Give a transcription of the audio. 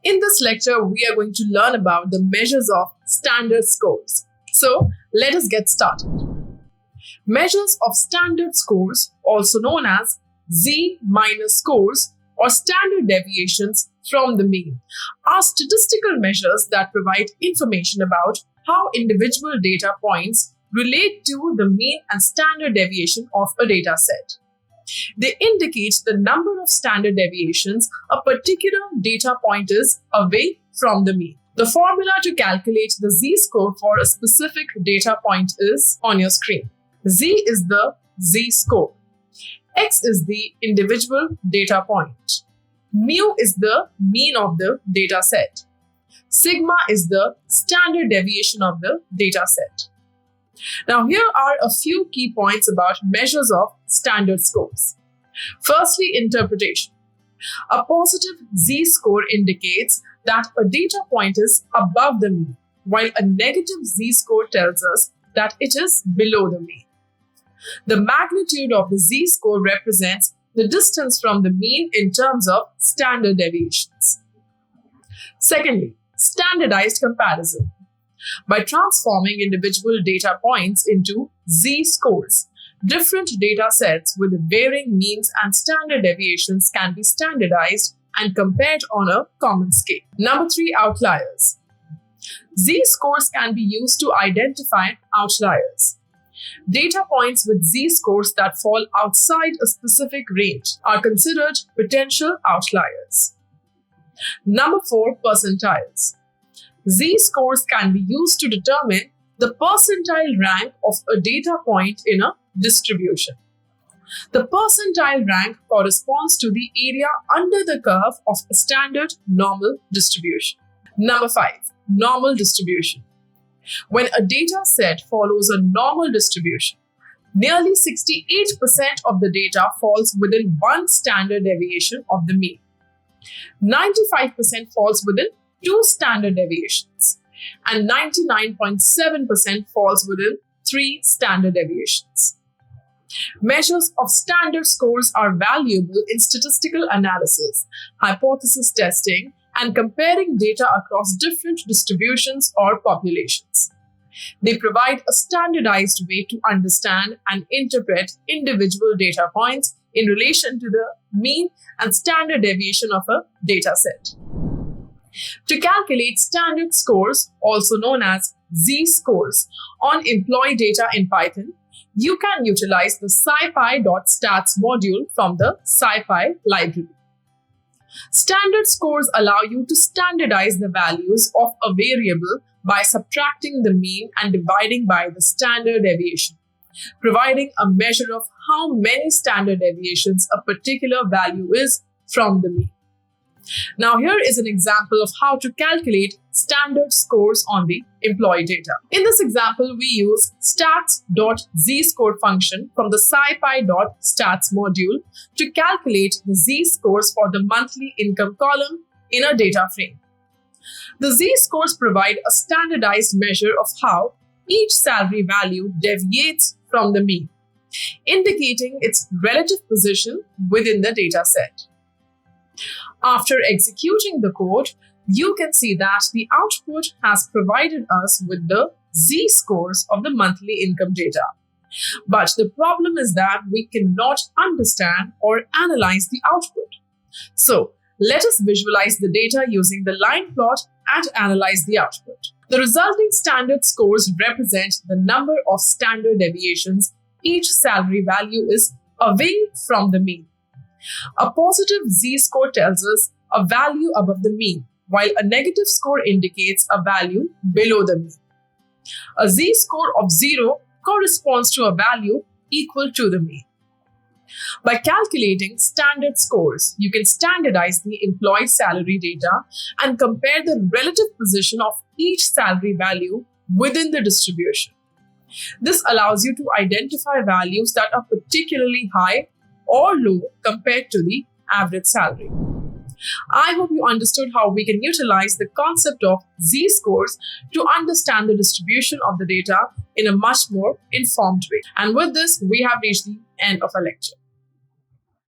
In this lecture, we are going to learn about the measures of standard scores. So, let us get started. Measures of standard scores, also known as Z-scores or standard deviations from the mean, are statistical measures that provide information about how individual data points relate to the mean and standard deviation of a data set. They indicate the number of standard deviations a particular data point is away from the mean. The formula to calculate the Z-score for a specific data point is on your screen. Z is the Z-score. X is the individual data point. Mu is the mean of the data set. Sigma is the standard deviation of the data set. Now, here are a few key points about measures of standard scores. Firstly, interpretation. A positive Z-score indicates that a data point is above the mean, while a negative Z-score tells us that it is below the mean. The magnitude of the Z-score represents the distance from the mean in terms of standard deviations. Secondly, standardized comparison. By transforming individual data points into Z-scores, different data sets with varying means and standard deviations can be standardized and compared on a common scale. Number 3, outliers. Z-scores can be used to identify outliers. Data points with Z-scores that fall outside a specific range are considered potential outliers. Number 4, percentiles. Z-scores can be used to determine the percentile rank of a data point in a distribution. The percentile rank corresponds to the area under the curve of a standard normal distribution. Number 5, normal distribution. When a data set follows a normal distribution, nearly 68% of the data falls within one standard deviation of the mean. 95% falls within 2 standard deviations, and 99.7% falls within 3 standard deviations. Measures of standard scores are valuable in statistical analysis, hypothesis testing, and comparing data across different distributions or populations. They provide a standardized way to understand and interpret individual data points in relation to the mean and standard deviation of a data set. To calculate standard scores, also known as Z-scores, on employee data in Python, you can utilize the scipy.stats module from the scipy library. Standard scores allow you to standardize the values of a variable by subtracting the mean and dividing by the standard deviation, providing a measure of how many standard deviations a particular value is from the mean. Now, here is an example of how to calculate standard scores on the employee data. In this example, we use stats.zscore function from the scipy.stats module to calculate the z-scores for the monthly income column in a data frame. The z-scores provide a standardized measure of how each salary value deviates from the mean, indicating its relative position within the data set. After executing the code, you can see that the output has provided us with the z-scores of the monthly income data. But the problem is that we cannot understand or analyze the output. So, let us visualize the data using the line plot and analyze the output. The resulting standard scores represent the number of standard deviations each salary value is away from the mean. A positive z-score tells us a value above the mean, while a negative score indicates a value below the mean. A z-score of 0 corresponds to a value equal to the mean. By calculating standard scores, you can standardize the employee salary data and compare the relative position of each salary value within the distribution. This allows you to identify values that are particularly high or low compared to the average salary. I hope you understood how we can utilize the concept of z-scores to understand the distribution of the data in a much more informed way. And with this, we have reached the end of our lecture.